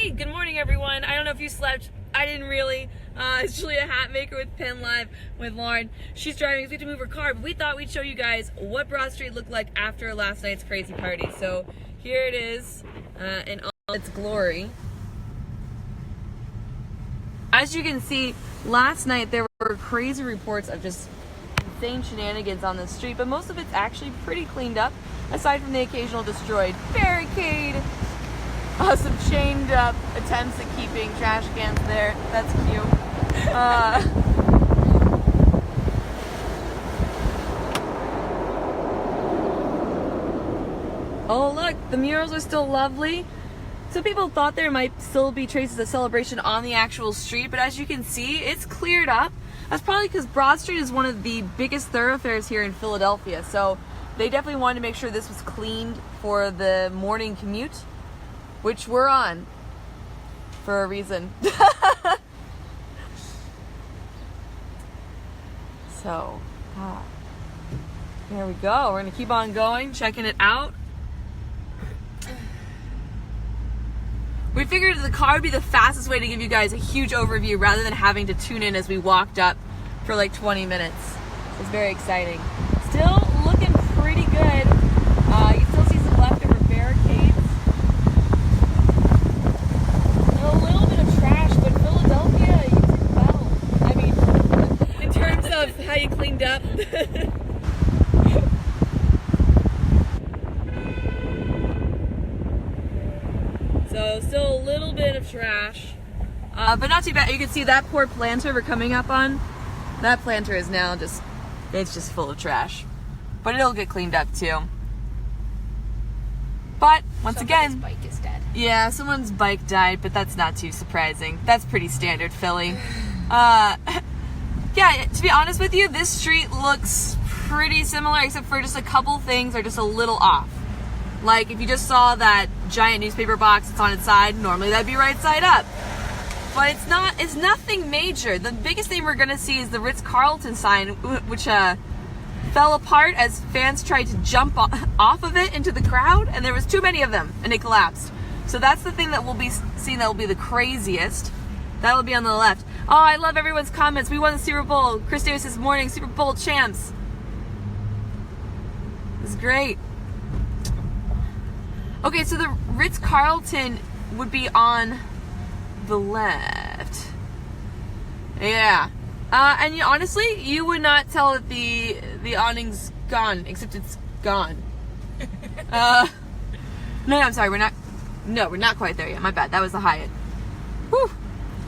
Hey, good morning everyone. I don't know if you slept. I didn't really. It's Julia Hatmaker with PennLive with Lauren. She's driving, so we have to move her car, but we thought we'd show you guys what Broad Street looked like after last night's crazy party. So here it is in all its glory. As you can see, last night there were crazy reports of just insane shenanigans on the street, but most of it's actually pretty cleaned up, aside from the occasional destroyed barricade. Some chained up attempts at keeping trash cans there. That's cute. Oh look, the murals are still lovely. Some people thought there might still be traces of celebration on the actual street, but as you can see, it's cleared up. That's probably because Broad Street is one of the biggest thoroughfares here in Philadelphia, so they definitely wanted to make sure this was cleaned for the morning commute, which we're on for a reason. So, there we go. We're gonna keep on going, checking it out. We figured the car would be the fastest way to give you guys a huge overview rather than having to tune in as we walked up for like 20 minutes. It's very exciting. Still looking pretty good. You can still see some leftover barricades. A little bit of trash, but Philadelphia, you did well. I mean, in terms of how you cleaned up. So still a little bit of trash, but not too bad. You can see that poor planter we're coming up on. That planter is now it's just full of trash. But it'll get cleaned up too. But once again, bike is dead. Yeah, someone's bike died, but that's not too surprising. That's pretty standard Philly. Yeah, to be honest with you, this street looks pretty similar, except for just a couple things are just a little off. Like if you just saw that giant newspaper box that's on its side, normally that'd be right side up. But it's nothing major. The biggest thing we're gonna see is the Ritz Carlton sign, which fell apart as fans tried to jump off of it into the crowd, and there was too many of them, and it collapsed. So that's the thing that we'll be seeing that will be the craziest. That'll be on the left. Oh, I love everyone's comments. We won the Super Bowl. Chris Davis this morning, Super Bowl champs. It was great. Okay, so the Ritz Carlton would be on the left. Yeah. And honestly, you would not tell that the awning's gone, except it's gone. No, I'm sorry, we're not quite there yet. My bad. That was the Hyatt. Whew.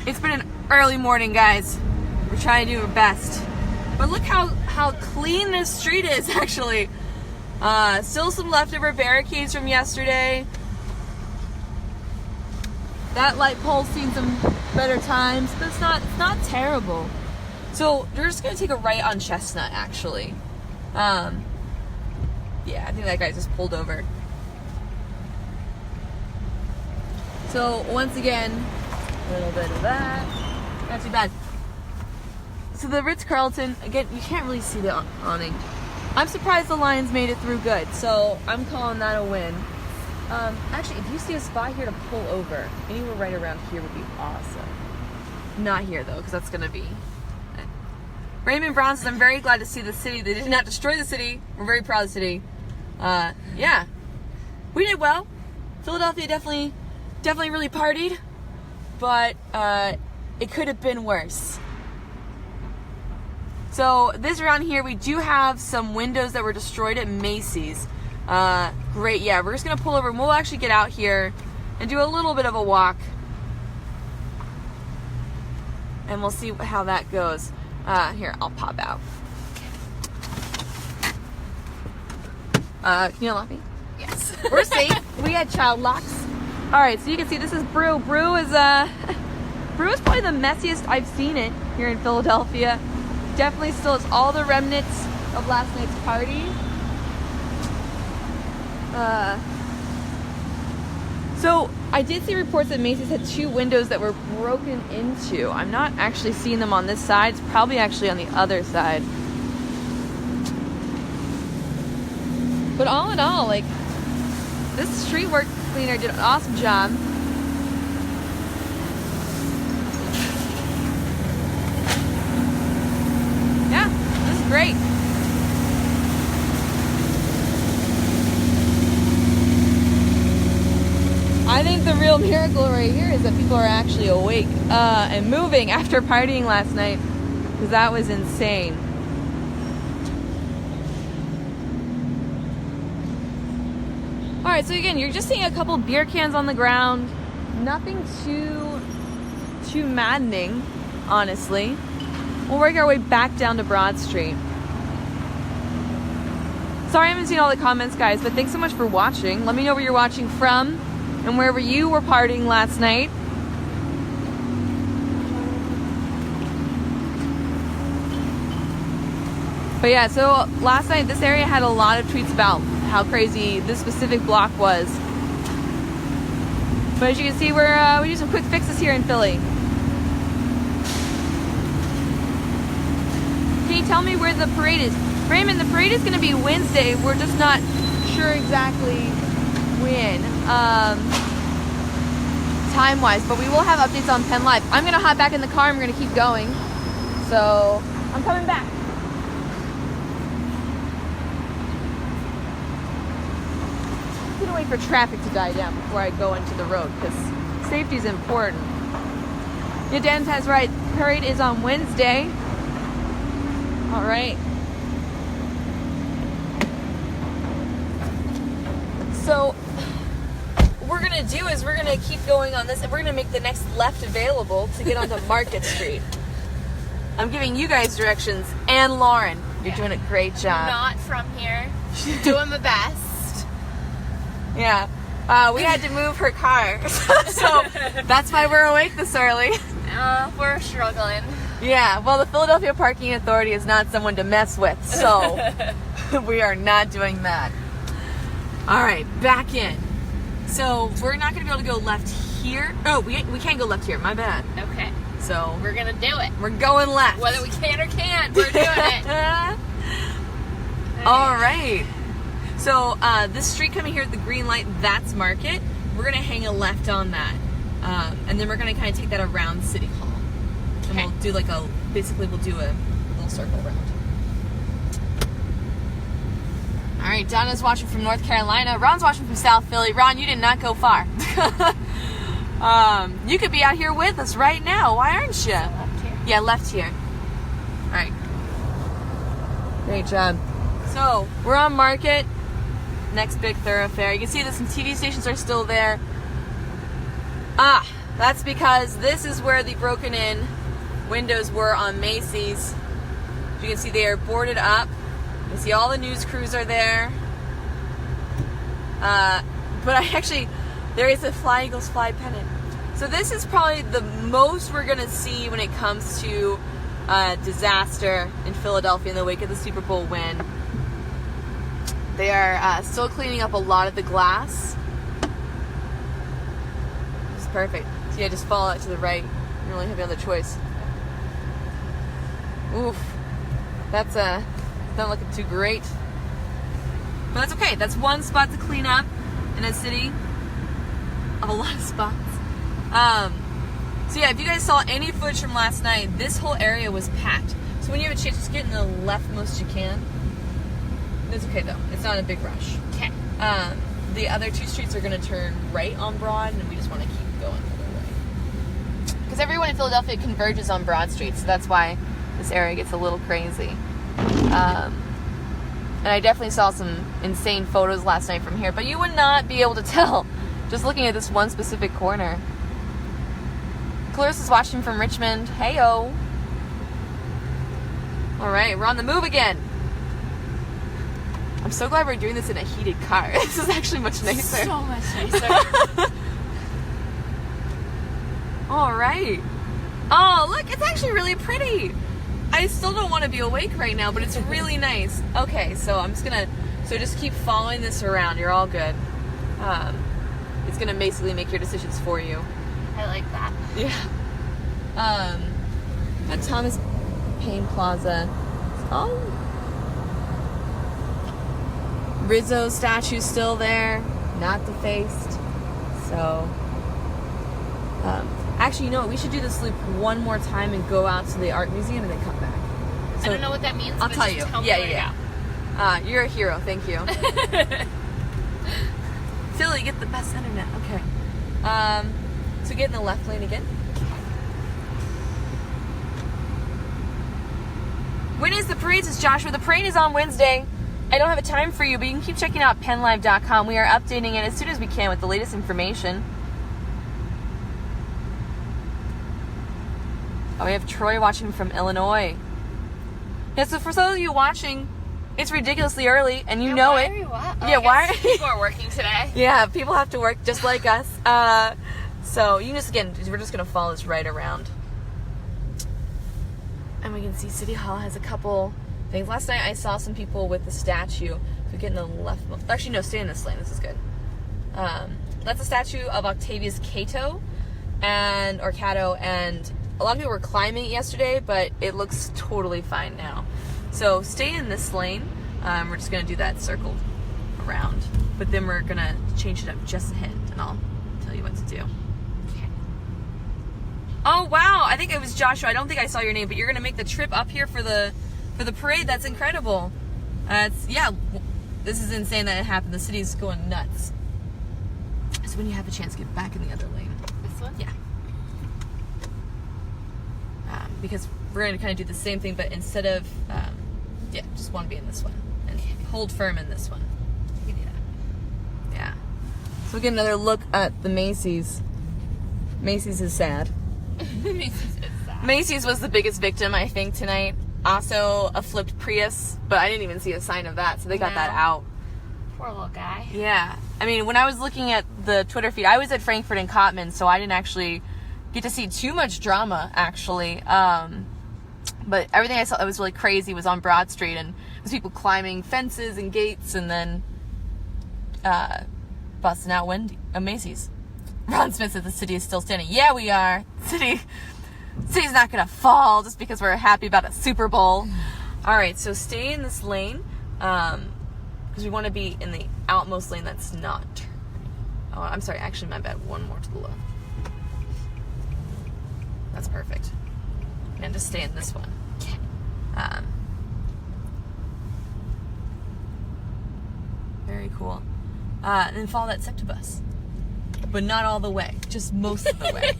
It's been an early morning, guys. We're trying to do our best. But look how clean this street is, actually. Still some leftover barricades from yesterday. That light pole's seen some better times, but it's not terrible. So we're just gonna take a right on Chestnut, actually. Yeah, I think that guy just pulled over. So once again, a little bit of that. Not too bad. So the Ritz Carlton, again, you can't really see the awning. I'm surprised the Lions made it through good, so I'm calling that a win. Actually, if you see a spot here to pull over, anywhere right around here would be awesome. Not here, though, because that's going to be... Raymond Brown says, I'm very glad to see the city. They did not destroy the city. We're very proud of the city. Yeah. We did well. Philadelphia definitely really partied, but it could have been worse. So this around here, we do have some windows that were destroyed at Macy's. Great, yeah, we're just gonna pull over and we'll actually get out here and do a little bit of a walk. And we'll see how that goes. Here, I'll pop out. Can you unlock me? Yes. We're safe. We had child locks. All right, so you can see this is Brew. Brew is probably the messiest I've seen it here in Philadelphia. Definitely still has all the remnants of last night's party. So I did see reports that Macy's had 2 windows that were broken into. I'm not actually seeing them on this side. It's probably actually on the other side. But all in all, like, this street work cleaner did an awesome job. think the real miracle right here is that people are actually awake and moving after partying last night, because that was insane. Alright, so again, you're just seeing a couple beer cans on the ground. Nothing too maddening, honestly. We'll work our way back down to Broad Street. Sorry I haven't seen all the comments, guys, but thanks so much for watching. Let me know where you're watching from and wherever you were partying last night. But yeah, so last night this area had a lot of tweets about how crazy this specific block was. But as you can see, we do some quick fixes here in Philly. Can you tell me where the parade is? Raymond, the parade is going to be Wednesday. We're just not sure exactly when, time-wise. But we will have updates on PennLive. I'm going to hop back in the car and we're going to keep going. So, I'm coming back. I'm going to wait for traffic to die down before I go into the road, because safety is important. Yeah, Dan has right. Parade is on Wednesday. All right. So, what we're going to do is we're going to keep going on this, and we're going to make the next left available to get onto Market Street. I'm giving you guys directions, and Lauren, you're doing a great job. Not from here. Doing my best. Yeah. We had to move her car, so that's why we're awake this early. We're struggling. Yeah, well, the Philadelphia Parking Authority is not someone to mess with, so we are not doing that. All right, back in. So we're not going to be able to go left here. Oh, we can't go left here. My bad. Okay. So we're going to do it. We're going left. Whether we can or can't, we're doing it. All right. So this street coming here at the green light, that's Market. We're going to hang a left on that. And then we're going to kind of take that around City Hall. And we'll do like basically we'll do a little circle around. All right, Donna's watching from North Carolina. Ron's watching from South Philly. Ron, you did not go far. You could be out here with us right now. Why aren't you? Left here. Yeah, left here. All right. Great job. So, we're on Market. Next big thoroughfare. You can see that some TV stations are still there. That's because this is where the broken in windows were on Macy's. You can see they are boarded up. You can see all the news crews are there. But there is a Fly Eagles Fly pennant. So this is probably the most we're going to see when it comes to disaster in Philadelphia in the wake of the Super Bowl win. They are still cleaning up a lot of the glass. It's perfect. So yeah, just follow it to the right. You don't really have any other choice. Oof. That's not looking too great. But that's okay. That's one spot to clean up in a city of a lot of spots. So yeah, if you guys saw any footage from last night, this whole area was packed. So when you have a chance, just get in the leftmost you can. It's okay though. It's not a big rush. Okay. The other two streets are going to turn right on Broad, and we just want to keep going the other way. Because everyone in Philadelphia converges on Broad Street, so that's why this area gets a little crazy. And I definitely saw some insane photos last night from here, but you would not be able to tell just looking at this one specific corner. Clarissa's watching from Richmond. Heyo. All right, we're on the move again. I'm so glad we're doing this in a heated car. This is actually much nicer. So much nicer. All right. Oh, look, it's actually really pretty. I still don't want to be awake right now, but it's really nice. Okay, so I'm just gonna, just keep following this around. You're all good. It's gonna basically make your decisions for you. I like that. Yeah. At Thomas Paine Plaza. Oh. Rizzo statue's still there, not defaced. So, actually, you know what? We should do this loop one more time and go out to the art museum and then come back. So, I don't know what that means. I'll but tell just you. Tell me Yeah. You're a hero. Thank you. Philly, get the best internet. Okay. So get in the left lane again. When is the parade? Says Joshua. The parade is on Wednesday. I don't have a time for you, but you can keep checking out PennLive.com. We are updating it as soon as we can with the latest information. Oh, we have Troy watching from Illinois. Yeah, so for some of you watching, it's ridiculously early, and you know it. Why? People are working today. Yeah, people have to work just like us. So you can just, again, we're just going to follow this right around. And we can see City Hall has a couple things. Last night I saw some people with the statue. So we get in the left. Actually, no, stay in this lane. This is good. That's a statue of Octavius Cato, and a lot of people were climbing it yesterday, but it looks totally fine now. So stay in this lane. We're just going to do that circle around. But then we're going to change it up just a hint, and I'll tell you what to do. Okay. Oh, wow. I think it was Joshua. I don't think I saw your name, but you're going to make the trip up here for the parade. That's incredible. This is insane that it happened. The city's going nuts. So when you have a chance, get back in the other lane. This one? Yeah. Because we're going to kind of do the same thing, but instead of, just want to be in this one. And hold firm in this one. You can do that. Yeah. So we get another look at the Macy's. Macy's is sad. Macy's is sad. Macy's was the biggest victim, I think, tonight. Also, a flipped Prius, but I didn't even see a sign of that, so they got that out. Poor little guy. Yeah. I mean, when I was looking at the Twitter feed, I was at Frankfurt and Cottman, so I didn't actually get to see too much drama, actually. But everything I saw that was really crazy was on Broad Street, and it was people climbing fences and gates and then busting out Macy's. Ron Smith said the city is still standing. Yeah, we are. City's not going to fall just because we're happy about a Super Bowl. All right, so stay in this lane because we want to be in the outmost lane that's not turning. Oh, I'm sorry. Actually, my bad. One more to the left. That's perfect. And just stay in this one. Very cool. And then follow that SEPTA bus. But not all the way. Just most of the way.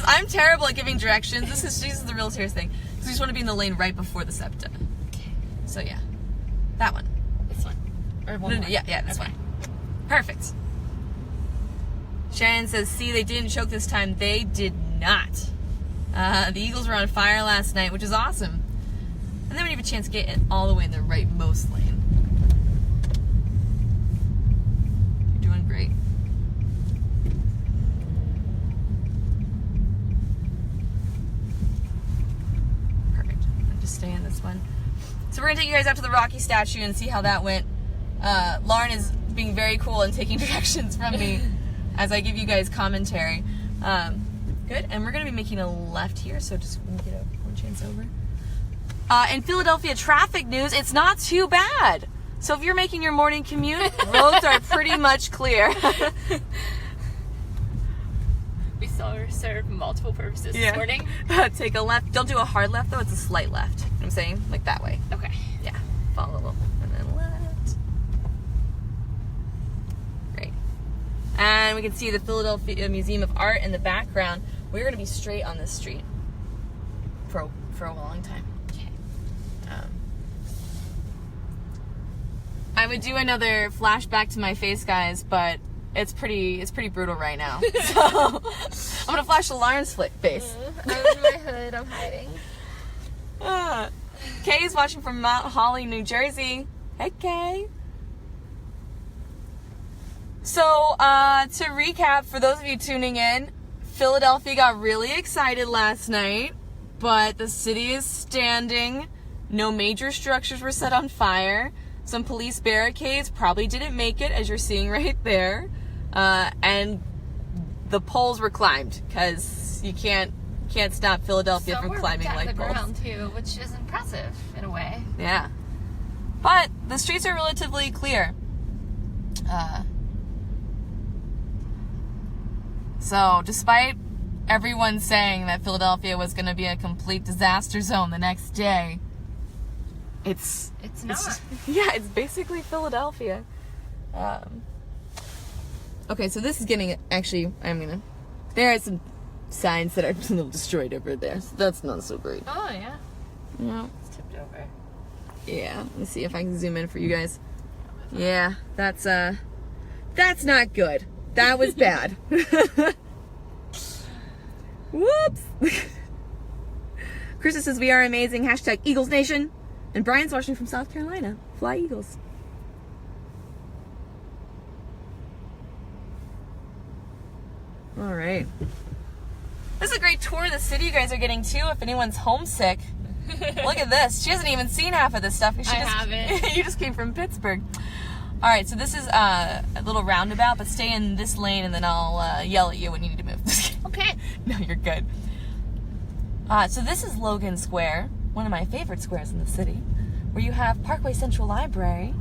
I'm terrible at giving directions. This is the real serious thing. Because we just want to be in the lane right before the SEPTA. Okay. So yeah. That one. This one. Or one more. Yeah, this one. Perfect. Shannon says, see, they didn't choke this time. They did not. The Eagles were on fire last night, which is awesome. And then we have a chance to get all the way in the rightmost lane. You're doing great. Perfect. And just stay in this one. So we're going to take you guys out to the Rocky statue and see how that went. Lauren is being very cool and taking directions from me as I give you guys commentary. Good, and we're going to be making a left here, so just get one chance over. In Philadelphia traffic news, it's not too bad. So if you're making your morning commute, roads are pretty much clear. We serve multiple purposes this morning. Take a left. Don't do a hard left, though. It's a slight left. You know what I'm saying? Like that way. Okay. Yeah. Follow a little. And then left. Great. And we can see the Philadelphia Museum of Art in the background. We're going to be straight on this street for a long time. Okay. I would do another flashback to my face, guys, but it's pretty brutal right now. So I'm going to flash the Lauren's face. I'm in my hood. I'm hiding. Kay is watching from Mount Holly, New Jersey. Hey, Kay. So, to recap, for those of you tuning in, Philadelphia got really excited last night, but the city is standing. No major structures were set on fire. Some police barricades probably didn't make it, as you're seeing right there. And the poles were climbed, because you can't stop Philadelphia from climbing light poles. Ground too, which is impressive in a way. Yeah. But the streets are relatively clear. So, despite everyone saying that Philadelphia was going to be a complete disaster zone the next day, it's not. It's basically Philadelphia. Okay, so this is getting, actually, I'm going to There are some signs that are a little destroyed over there, so that's not so great. Oh, yeah. Yeah. It's tipped over. Yeah, let me see if I can zoom in for you guys. Yeah, that's not good. That was bad. Whoops. Krista says, we are amazing. Hashtag Eagles Nation. And Brian's watching from South Carolina. Fly Eagles. All right. This is a great tour of the city you guys are getting too if anyone's homesick. Look at this. She hasn't even seen half of this stuff. I haven't. You just came from Pittsburgh. All right, so this is a little roundabout, but stay in this lane and then I'll yell at you when you need to move. Okay. No, you're good. So this is Logan Square, one of my favorite squares in the city, where you have Parkway Central Library.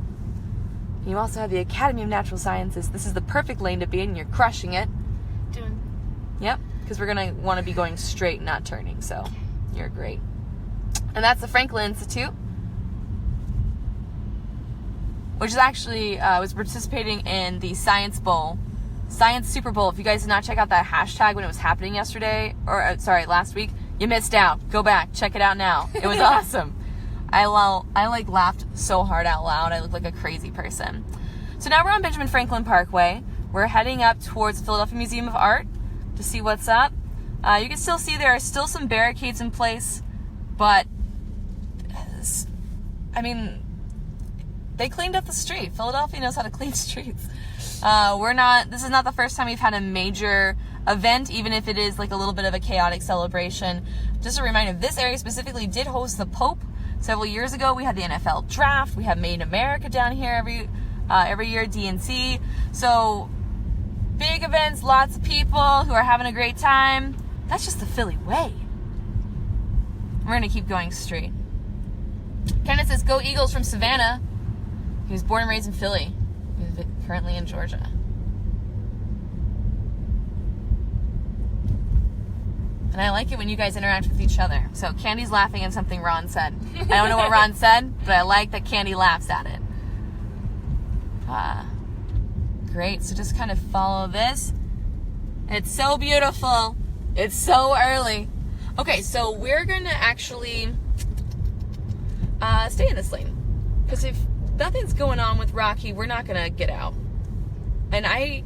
You also have the Academy of Natural Sciences. This is the perfect lane to be in. You're crushing it. Doing. Yep, because we're going to want to be going straight, not turning, so you're great. And that's the Franklin Institute, which is actually was participating in the Science Super Bowl. If you guys did not check out that hashtag when it was happening yesterday, or last week, you missed out. Go back, check it out now. It was awesome. I laughed so hard out loud. I looked like a crazy person. So now we're on Benjamin Franklin Parkway. We're heading up towards the Philadelphia Museum of Art to see what's up. You can still see there are still some barricades in place, but I mean, they cleaned up the street. Philadelphia knows how to clean streets. This is not the first time we've had a major event, even if it is like a little bit of a chaotic celebration. Just a reminder, this area specifically did host the Pope several years ago. We had the NFL draft. We have Made in America down here every year, DNC. So big events, lots of people who are having a great time. That's just the Philly way. We're going to keep going straight. Kenneth says, go Eagles from Savannah. He was born and raised in Philly. He's currently in Georgia. And I like it when you guys interact with each other. So Candy's laughing at something Ron said. I don't know what Ron said, but I like that Candy laughs at it. Great. So just kind of follow this. It's so beautiful. It's so early. Okay, so we're going to actually stay in this lane. Because if nothing's going on with Rocky, we're not going to get out. And I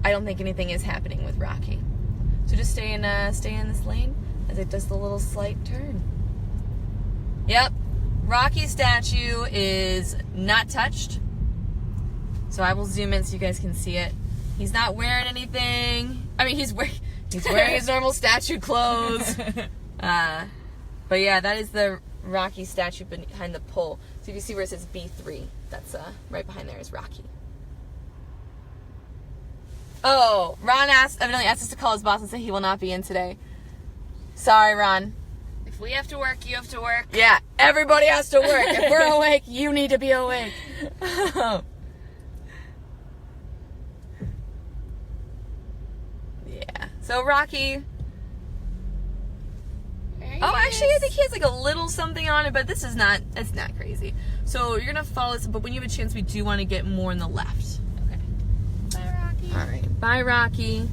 don't think anything is happening with Rocky. So just stay in this lane as it does the little slight turn. Yep, Rocky's statue is not touched. So I will zoom in so you guys can see it. He's not wearing anything. I mean, he's wearing his normal statue clothes. But yeah, that is the Rocky statue behind the pole. So if you see where it says B3, that's right behind there is Rocky. Oh, Ron evidently asked us to call his boss and say he will not be in today. Sorry, Ron. If we have to work, you have to work. Yeah, everybody has to work. If we're awake, you need to be awake. Yeah. So Rocky. Actually, I think he has like a little something on it, but it's not crazy. So you're gonna follow this, but when you have a chance, we do want to get more on the left. Okay. Bye, Rocky. All right. Bye, Rocky.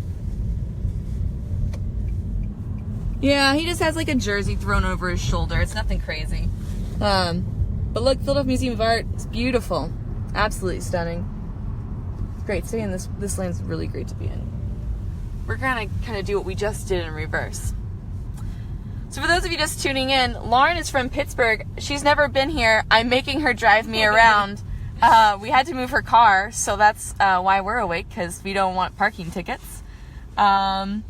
Yeah, he just has like a jersey thrown over his shoulder. It's nothing crazy. But look, Philadelphia Museum of Art. It's beautiful. Absolutely stunning. Great. Staying in this lane's really great to be in. We're gonna kind of do what we just did in reverse. So for those of you just tuning in, Lauren is from Pittsburgh. She's never been here. I'm making her drive me around. We had to move her car, so that's why we're awake, because we don't want parking tickets. Yeah,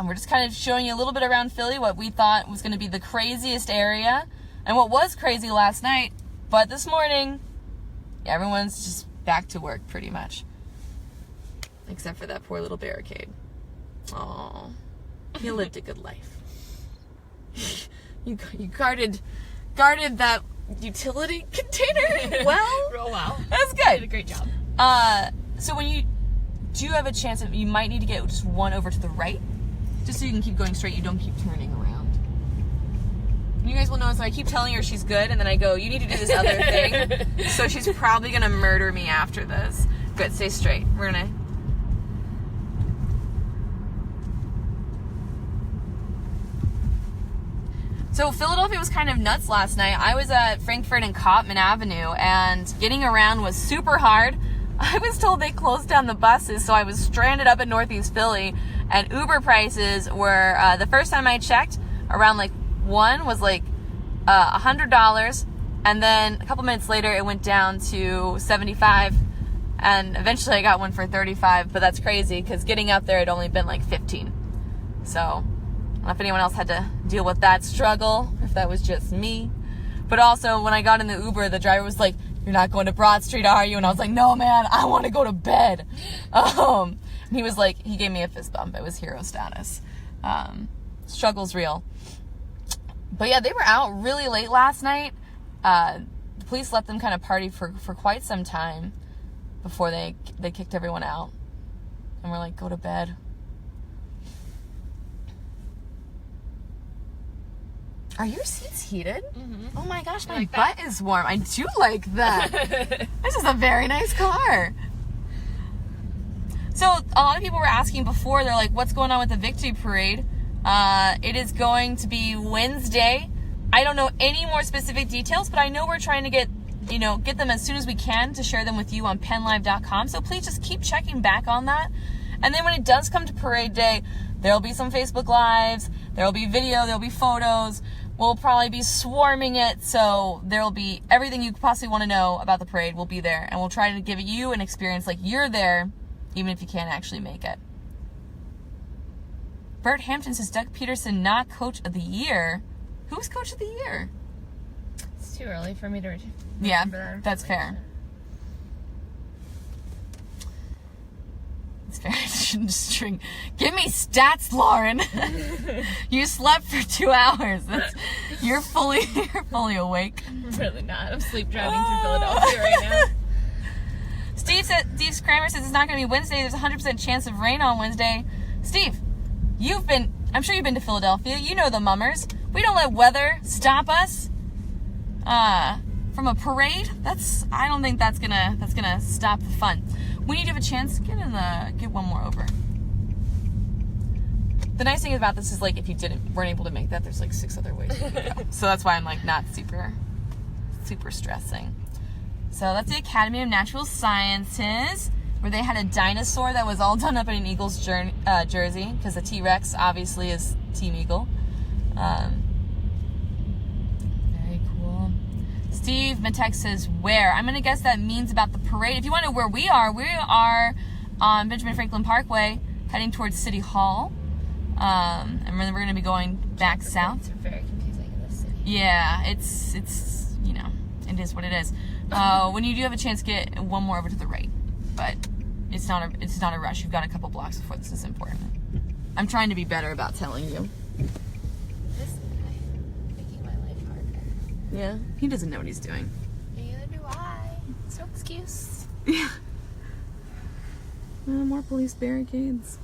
we're just kind of showing you a little bit around Philly, what we thought was going to be the craziest area, and what was crazy last night. But this morning, yeah, everyone's just back to work pretty much. Except for that poor little barricade. Aw, he lived a good life. You guarded that utility container well. Real well. That's good. You did a great job. So when you do have a chance, you might need to get just one over to the right, just so you can keep going straight. You don't keep turning around. And you guys will notice that I keep telling her she's good, and then I go, you need to do this other thing. So she's probably gonna murder me after this. Good. Stay straight. We're gonna. So Philadelphia was kind of nuts last night. I was at Frankfurt and Cottman Avenue, and getting around was super hard. I was told they closed down the buses, so I was stranded up in Northeast Philly, and Uber prices were, the first time I checked, around like one was like $100, and then a couple minutes later it went down to $75, and eventually I got one for $35, but that's crazy because getting up there had only been like $15. So I don't know if anyone else had to deal with that struggle, if that was just me. But also when I got in the Uber, the driver was like, "You're not going to Broad Street, are you?" And I was like, "No, man, I want to go to bed." And he was like, he gave me a fist bump. It was hero status. Struggle's real. But yeah, they were out really late last night. The police let them kind of party for quite some time before they kicked everyone out. And we're like, go to bed. Are your seats heated? Mm-hmm. Oh my gosh, my butt is warm. I do like that. This is a very nice car. So a lot of people were asking before, they're like, what's going on with the Victory Parade? It is going to be Wednesday. I don't know any more specific details, but I know we're trying to get them as soon as we can to share them with you on PennLive.com. So please just keep checking back on that. And then when it does come to parade day, there'll be some Facebook Lives, there'll be video, there'll be photos. We'll probably be swarming it, so there'll be everything you possibly want to know about the parade will be there. And we'll try to give you an experience like you're there, even if you can't actually make it. Bert Hampton says, Doug Peterson not Coach of the Year. Who's Coach of the Year? It's too early for me to remember. Yeah, that's fair. It's fair. I shouldn't just drink. Give me stats, Lauren. You slept for 2 hours. You're fully awake. I'm really not. I'm sleep driving through Philadelphia right now. Steve Kramer says it's not going to be Wednesday. There's a 100% chance of rain on Wednesday. Steve, I'm sure you've been to Philadelphia. You know the mummers. We don't let weather stop us from a parade. I don't think that's gonna stop the fun. When you have a chance, get one more over. The nice thing about this is, like, if you weren't able to make that, there's like 6 other ways you can go. So that's why I'm like not super stressing. So that's the Academy of Natural Sciences, where they had a dinosaur that was all done up in an Eagles jersey, because the T-Rex obviously is Team Eagle. Very cool. Steve Matek says, where? I'm going to guess that means about the parade. If you want to know where we are on Benjamin Franklin Parkway, heading towards City Hall. And then we're going to be going back south. It's very confusing in this city. Yeah, it's it is what it is. When you do have a chance, get one more over to the right. But it's not a rush. You've got a couple blocks before this is important. I'm trying to be better about telling you. This guy making my life harder. Yeah, he doesn't know what he's doing. Neither do I. It's no excuse. Yeah. More police barricades.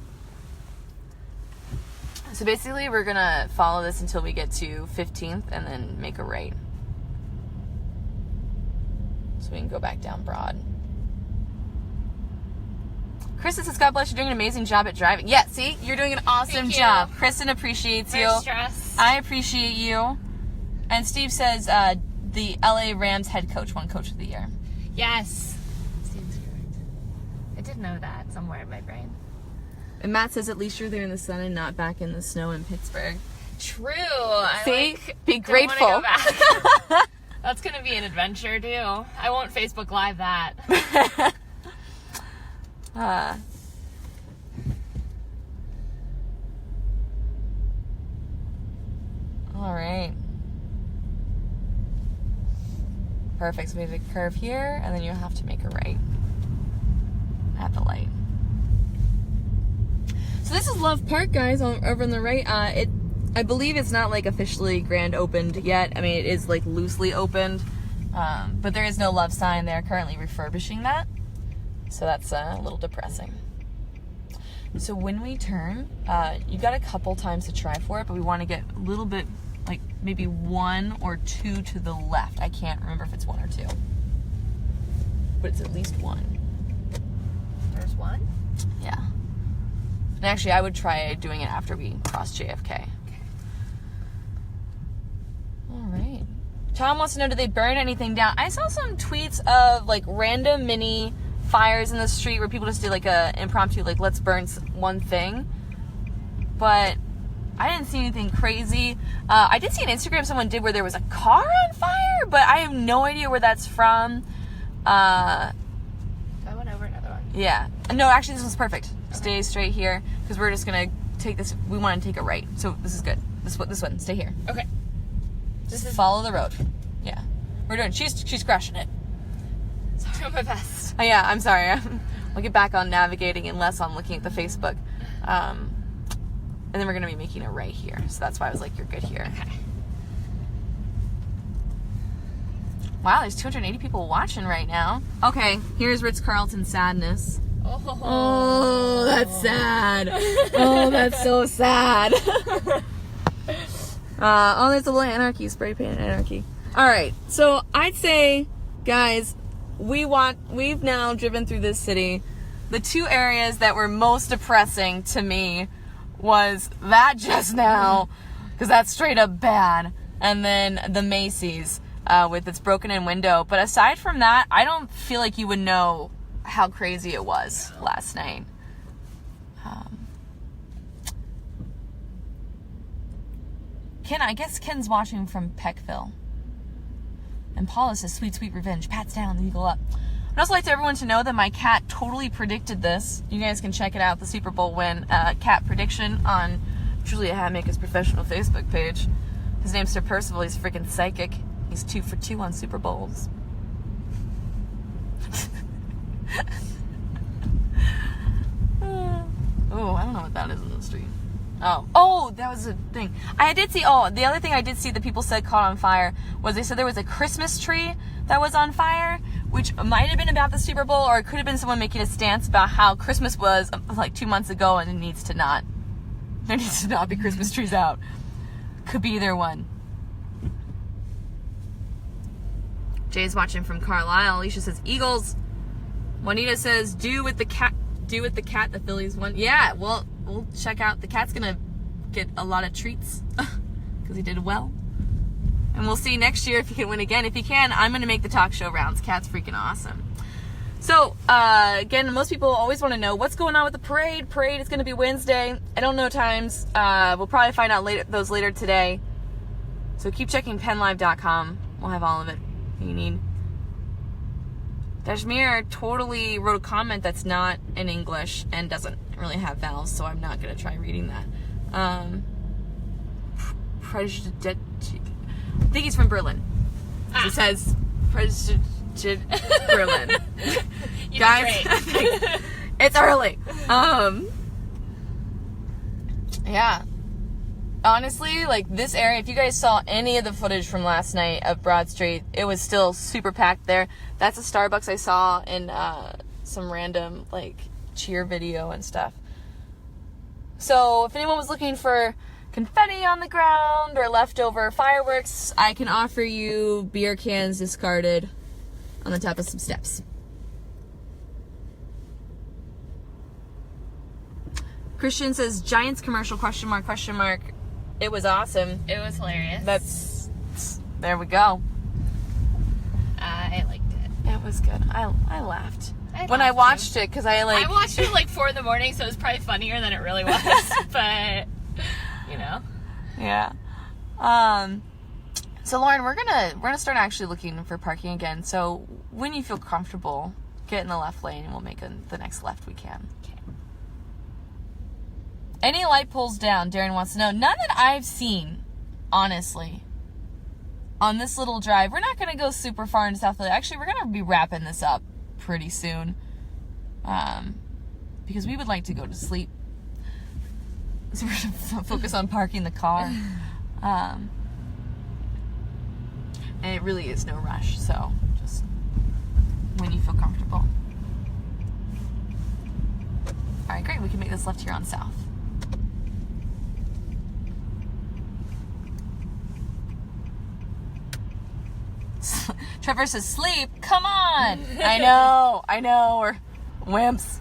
So basically, we're gonna follow this until we get to 15th, and then make a right, so we can go back down Broad. Kristen says, God bless, you're doing an amazing job at driving. Yeah, see? You're doing an awesome job. Kristen appreciates you. Stress. I appreciate you. And Steve says, the LA Rams head coach won Coach of the Year. Yes. Steve's correct. I did know that somewhere in my brain. And Matt says, at least you're there in the sun and not back in the snow in Pittsburgh. True. See? Be grateful. Go back. That's going to be an adventure, too. I won't Facebook Live that. All right. Perfect. So we have a curve here, and then you have to make a right at the light. So this is Love Park, guys, over on the right. I believe it's not like officially grand opened yet. I mean, it is like loosely opened, but there is no love sign. They're currently refurbishing that, so that's a little depressing. So when we turn, you've got a couple times to try for it, but we want to get a little bit, like maybe 1 or 2 to the left. I can't remember if it's 1 or 2, but it's at least 1. There's 1? Yeah. And actually, I would try doing it after we cross JFK. Okay. Tom wants to know, did they burn anything down? I saw some tweets of like random mini fires in the street where people just did like a impromptu, like, let's burn one thing. But I didn't see anything crazy. I did see an Instagram someone did where there was a car on fire, but I have no idea where that's from. I went over another one. Yeah. No, actually, this was perfect. Stay straight here, because we're just going to take this. We want to take a right, so this is good. This one. Stay here. Okay. Just follow the road. Yeah. We're doing. She's crushing it. Sorry, I'm my best. Oh, yeah, I'm sorry. I'll get back on navigating and less on looking at the Facebook. And then we're going to be making a right here. So that's why I was like, you're good here. Okay. Wow, there's 280 people watching right now. Okay, here's Ritz Carlton sadness. Oh, that's sad. Oh, that's so sad. There's a little anarchy, spray paint anarchy. All right, so I'd say, guys, we've now driven through this city. The two areas that were most depressing to me was that just now, because that's straight up bad, and then the Macy's with its broken in window. But aside from that, I don't feel like you would know how crazy it was last night. I guess Ken's watching from Peckville. And Paula says, sweet, sweet revenge. Pats down, the eagle up. I'd also like to everyone to know that my cat totally predicted this. You guys can check it out, the Super Bowl win cat prediction on Julia Hatmaker's professional Facebook page. His name's Sir Percival. He's freaking psychic. He's 2 for 2 on Super Bowls. Oh, I don't know what that is in the street. Oh, that was a thing. I did see, the other thing I did see that people said caught on fire was they said there was a Christmas tree that was on fire, which might have been about the Super Bowl, or it could have been someone making a stance about how Christmas was like 2 months ago and there needs to not be Christmas trees out. Could be either one. Jay's watching from Carlisle. Alicia says Eagles. Juanita says do with the cat, the Phillies won. Yeah, well, we'll check out. The cat's gonna get a lot of treats because he did well. And we'll see next year if he can win again. If he can, I'm gonna make the talk show rounds. Cat's freaking awesome. So, again, most people always want to know what's going on with the parade. Parade is gonna be Wednesday. I don't know times. We'll probably find out later today. So keep checking PennLive.com. We'll have all of it you need. Dashmir totally wrote a comment that's not in English and doesn't really have vowels, so I'm not going to try reading that. I think he's from Berlin. He says Berlin. Guys, it's early. Yeah. Honestly, like this area, if you guys saw any of the footage from last night of Broad Street, it was still super packed there. That's a Starbucks I saw in some random like cheer video and stuff. So if anyone was looking for confetti on the ground or leftover fireworks, I can offer you beer cans discarded on the top of some steps. Christian says Giants commercial ? It was awesome. It was hilarious. There we go. I liked it. It was good. I laughed. When I watched it, because I watched it like 4 a.m, so it was probably funnier than it really was. But, you know. Yeah. So Lauren, we're gonna start actually looking for parking again. So when you feel comfortable, get in the left lane and we'll make the next left we can. Okay. Any light poles down? Darren wants to know. None that I've seen, honestly. On this little drive, we're not going to go super far into South Philly. Actually, we're going to be wrapping this up pretty soon. Because we would like to go to sleep. So we're going to focus on parking the car. And it really is no rush. So just when you feel comfortable. All right, great. We can make this left here on South. Trevor says, sleep, come on. I know, we're wimps.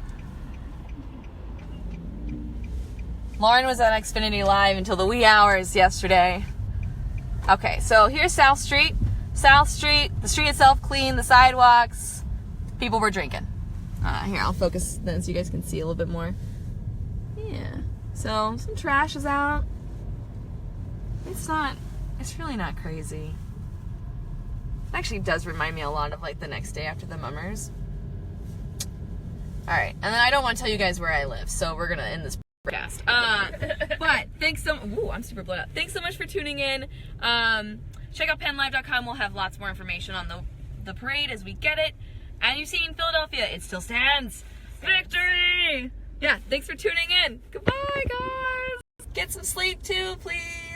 Lauren was on Xfinity Live until the wee hours yesterday. Okay, so here's South Street. South Street, the street itself clean, the sidewalks, people were drinking. Here, I'll focus then so you guys can see a little bit more. Yeah, so some trash is out. It's really not crazy. It actually does remind me a lot of like the next day after the mummers. All right, and then I don't want to tell you guys where I live, so we're gonna end this podcast. But thanks I'm super blown up. Thanks so much for tuning in. Check out PennLive.com. We'll have lots more information on the parade as we get it. And you've seen Philadelphia. It still stands. Victory! Yeah, thanks for tuning in. Goodbye, guys. Get some sleep too, please.